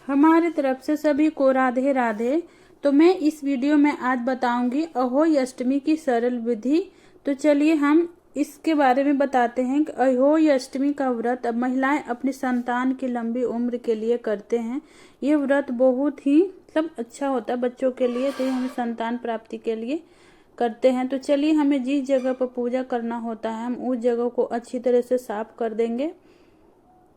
हमारे तरफ से सभी को राधे राधे। तो मैं इस वीडियो में आज बताऊंगी अहोई अष्टमी की सरल विधि। तो चलिए हम इसके बारे में बताते हैं कि अहोई अष्टमी का व्रत अब महिलाएं अपनी संतान की लंबी उम्र के लिए करते हैं। ये व्रत बहुत ही अच्छा होता है बच्चों के लिए, तो ये हमें संतान प्राप्ति के लिए करते हैं। तो चलिए हमें जिस जगह पर पूजा करना होता है हम उस जगह को अच्छी तरह से साफ कर देंगे।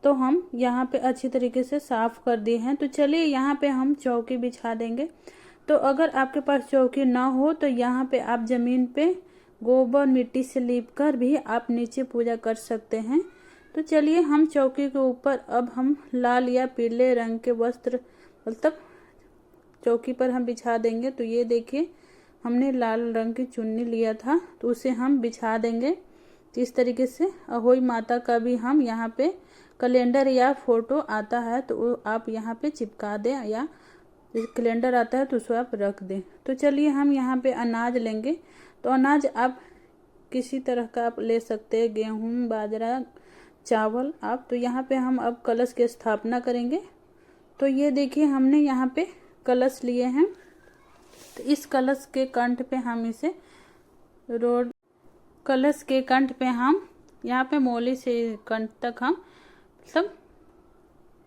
तो हम यहाँ पे अच्छी तरीके से साफ कर दिए हैं। तो चलिए यहाँ पे हम चौकी बिछा देंगे। तो अगर आपके पास चौकी ना हो तो यहाँ पे आप जमीन पे गोबर मिट्टी से लीप कर भी आप नीचे पूजा कर सकते हैं। तो चलिए हम चौकी के ऊपर अब हम लाल या पीले रंग के वस्त्र चौकी पर हम बिछा देंगे। तो ये देखिए हमने लाल रंग की चुन्नी लिया था तो उसे हम बिछा देंगे। तो इस तरीके से अहोई माता का भी हम यहाँ पे कैलेंडर या फोटो आता है तो आप यहाँ पे चिपका दें, या कैलेंडर आता है तो उसको आप रख दें। तो चलिए हम यहाँ पे अनाज लेंगे। तो अनाज आप किसी तरह का आप ले सकते हैं, गेहूँ बाजरा चावल आप। तो यहाँ पे हम अब कलश की स्थापना करेंगे। तो ये देखिए हमने यहाँ पे कलश लिए हैं। तो इस कलश के कंठ पे हम इसे कलश के कंठ पे हम यहाँ पे मोली से कंठ तक हम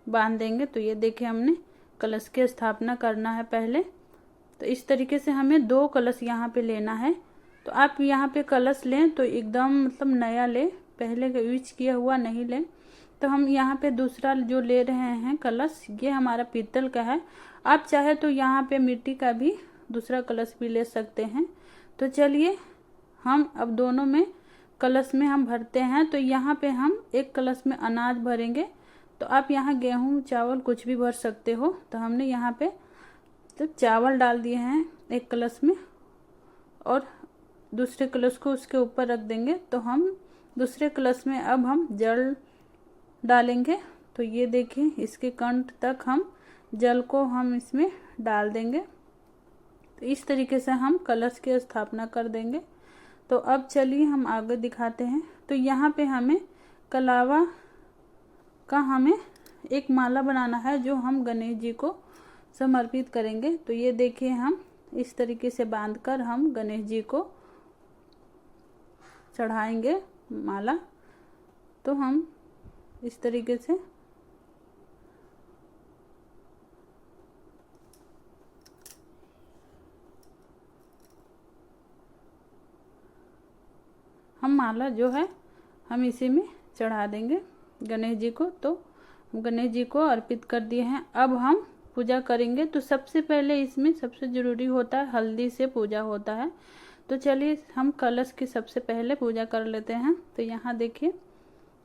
बांध देंगे। तो ये देखिए हमने कलश की स्थापना करना है पहले। तो इस तरीके से हमें 2 कलश यहाँ पे लेना है। तो आप यहाँ पे कलश लें तो एकदम नया लें, पहले का यूज किया हुआ नहीं लें। तो हम यहाँ पे दूसरा जो ले रहे हैं कलश, ये हमारा पीतल का है। आप चाहे तो यहाँ पे मिट्टी का भी दूसरा कलश भी ले सकते हैं। तो चलिए हम अब दोनों में कलश में हम भरते हैं। तो यहाँ पे हम एक कलश में अनाज भरेंगे। तो आप यहाँ गेहूँ चावल कुछ भी भर सकते हो। तो हमने यहाँ पे तो चावल डाल दिए हैं एक कलश में और दूसरे कलश को उसके ऊपर रख देंगे। तो हम दूसरे कलश में अब हम जल डालेंगे। तो ये देखिए इसके कंठ तक हम जल को हम इसमें डाल देंगे। तो इस तरीके से हम कलश की स्थापना कर देंगे। तो अब चलिए हम आगे दिखाते हैं। तो यहाँ पे हमें कलावा का हमें एक माला बनाना है जो हम गणेश जी को समर्पित करेंगे। तो ये देखिए हम इस तरीके से बांधकर हम गणेश जी को चढ़ाएंगे माला। तो हम इस तरीके से हम माला जो है हम इसी में चढ़ा देंगे गणेश जी को। तो गणेश जी को अर्पित कर दिए हैं। अब हम पूजा करेंगे। तो सबसे पहले इसमें सबसे ज़रूरी होता है हल्दी से पूजा होता है। तो चलिए हम कलश की सबसे पहले पूजा कर लेते हैं। तो यहाँ देखिए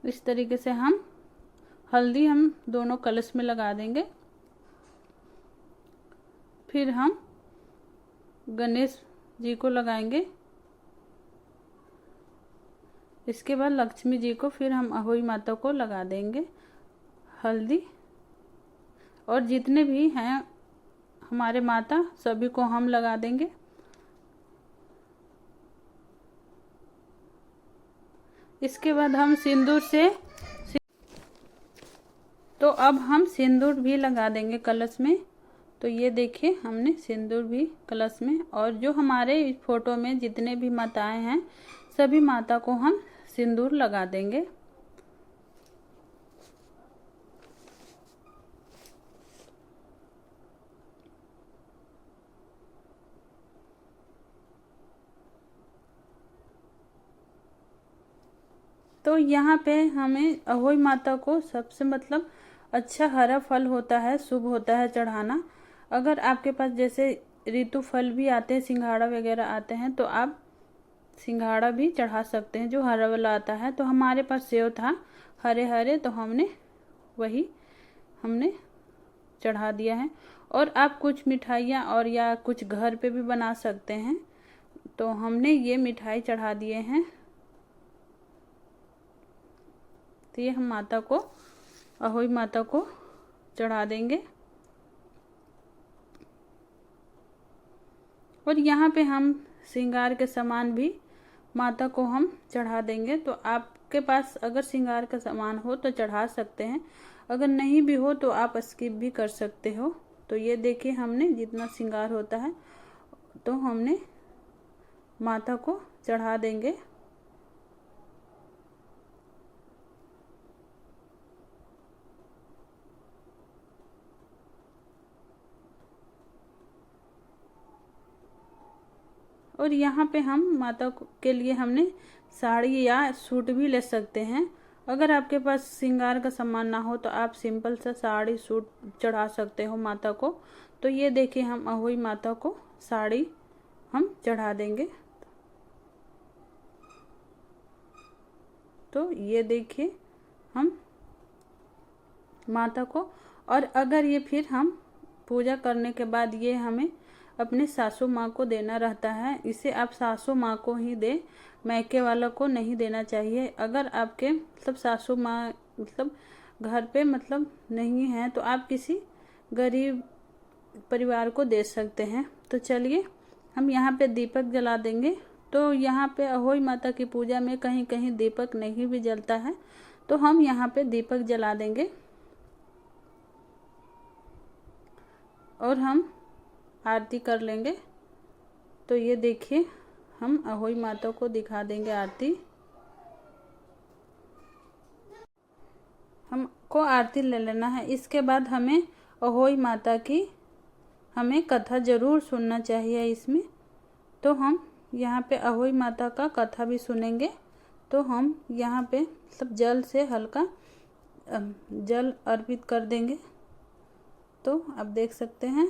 इस तरीके से हम हल्दी हम दोनों कलश में लगा देंगे। फिर हम गणेश जी को लगाएंगे। इसके बाद लक्ष्मी जी को, फिर हम अहोई माता को लगा देंगे हल्दी। और जितने भी हैं हमारे माता सभी को हम लगा देंगे। इसके बाद हम सिंदूर से तो अब हम सिंदूर भी लगा देंगे कलश में। तो ये देखिए हमने सिंदूर भी कलश में, और जो हमारे फोटो में जितने भी माताएं हैं सभी माता को हम सिंदूर लगा देंगे। तो यहाँ पे हमें अहोई माता को सबसे अच्छा हरा फल होता है, शुभ होता है चढ़ाना। अगर आपके पास जैसे ऋतु फल भी आते हैं, सिंघाड़ा वगैरह आते हैं, तो आप सिंघाड़ा भी चढ़ा सकते हैं जो हरा वाला आता है। तो हमारे पास सेव था हरे हरे, तो हमने वही चढ़ा दिया है। और आप कुछ मिठाइयाँ और या कुछ घर पे भी बना सकते हैं। तो हमने ये मिठाई चढ़ा दिए हैं। तो ये हम माता को अहोई माता को चढ़ा देंगे। और यहाँ पे हम श्रृंगार के सामान भी माता को हम चढ़ा देंगे। तो आपके पास अगर श्रृंगार का सामान हो तो चढ़ा सकते हैं। अगर नहीं भी हो तो आप स्किप भी कर सकते हो। तो ये देखिए हमने जितना श्रृंगार होता है तो हमने माता को चढ़ा देंगे। और यहाँ पे हम माता के लिए हमने साड़ी या सूट भी ले सकते हैं। अगर आपके पास श्रृंगार का सामान ना हो तो आप सिंपल सा साड़ी सूट चढ़ा सकते हो माता को। तो ये देखिए हम अहोई माता को साड़ी हम चढ़ा देंगे। तो ये देखिए हम माता को, और अगर ये फिर हम पूजा करने के बाद ये हमें अपने सासू माँ को देना रहता है। इसे आप सासू माँ को ही दे, मायके वाला को नहीं देना चाहिए। अगर आपके मतलब सासू माँ मतलब घर पे मतलब नहीं है तो आप किसी गरीब परिवार को दे सकते हैं। तो चलिए हम यहाँ पे दीपक जला देंगे। तो यहाँ पे अहोई माता की पूजा में कहीं कहीं दीपक नहीं भी जलता है, तो हम यहाँ पे दीपक जला देंगे और हम आरती कर लेंगे। तो ये देखिए हम अहोई माता को दिखा देंगे आरती। हमको आरती ले लेना है। इसके बाद हमें अहोई माता की हमें कथा जरूर सुनना चाहिए इसमें। तो हम यहाँ पे अहोई माता का कथा भी सुनेंगे। तो हम यहाँ पे सब जल से हल्का जल अर्पित कर देंगे। तो आप देख सकते हैं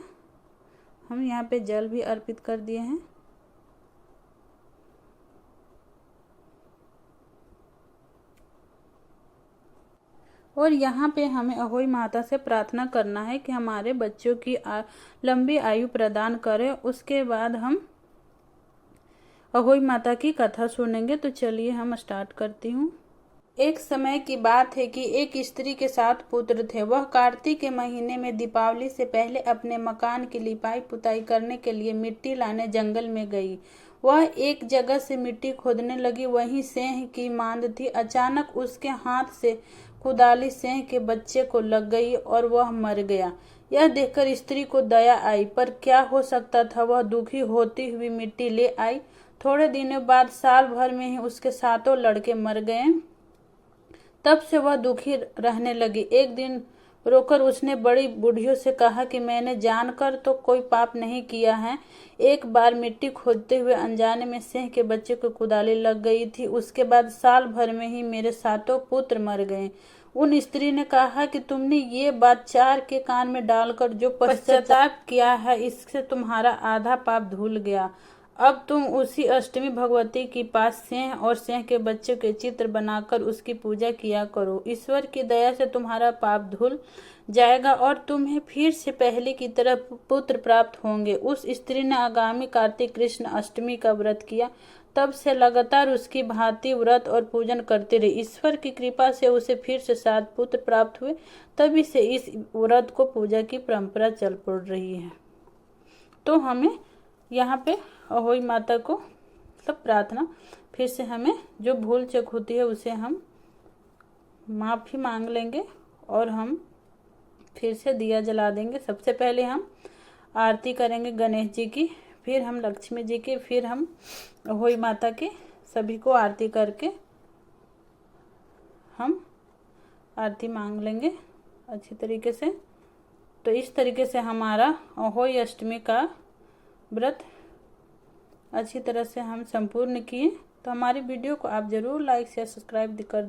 हम यहाँ पे जल भी अर्पित कर दिए हैं। और यहाँ पे हमें अहोई माता से प्रार्थना करना है कि हमारे बच्चों की लंबी आयु प्रदान करे। उसके बाद हम अहोई माता की कथा सुनेंगे। तो चलिए हम स्टार्ट करती हूँ। एक समय की बात है कि एक स्त्री के 7 पुत्र थे। वह कार्तिक के महीने में दीपावली से पहले अपने मकान की लिपाई पुताई करने के लिए मिट्टी लाने जंगल में गई। वह एक जगह से मिट्टी खोदने लगी, वहीं सेंह की मांद थी। अचानक उसके हाथ से कुदाली सेंह के बच्चे को लग गई और वह मर गया। यह देखकर स्त्री को दया आई, पर क्या हो सकता था। वह दुखी होती हुई मिट्टी ले आई। थोड़े दिनों बाद साल भर में ही उसके 7 लड़के मर गए। तब से वह दुखी रहने लगी। एक दिन रोकर उसने बड़ी बूढ़ियों से कहा कि मैंने जानकर तो कोई पाप नहीं किया है। एक बार मिट्टी खोदते हुए अनजाने में सेंह के बच्चे को कुदाली लग गई थी। उसके बाद साल भर में ही मेरे 7 पुत्र मर गए। उन स्त्री ने कहा कि तुमने ये बात 4 के कान में डालकर जो पश्चाताप किया है, इससे तुम्हारा आधा पाप धुल गया। अब तुम उसी अष्टमी भगवती के पास सेंह और सेंह के बच्चे के चित्र बनाकर उसकी पूजा किया करो। ईश्वर की दया से तुम्हारा पाप धुल जाएगा और तुम्हें फिर से पहले की तरह पुत्र प्राप्त होंगे। उस स्त्री ने आगामी कार्तिक कृष्ण अष्टमी का व्रत किया। तब से लगातार उसकी भांति व्रत और पूजन करते रहे। ईश्वर की कृपा से उसे फिर से 7 पुत्र प्राप्त हुए। तभी से इस व्रत को पूजा की परंपरा चल पड़ रही है। तो हमें यहाँ पे अहोई माता को सब प्रार्थना, फिर से हमें जो भूल चूक होती है उसे हम माफ़ी मांग लेंगे और हम फिर से दिया जला देंगे। सबसे पहले हम आरती करेंगे गणेश जी की, फिर हम लक्ष्मी जी की, फिर हम अहोई माता की। सभी को आरती करके हम आरती मांग लेंगे अच्छी तरीके से। तो इस तरीके से हमारा अहोई अष्टमी का व्रत अच्छी तरह से हम संपूर्ण किए। तो हमारी वीडियो को आप ज़रूर लाइक शेयर सब्सक्राइब कर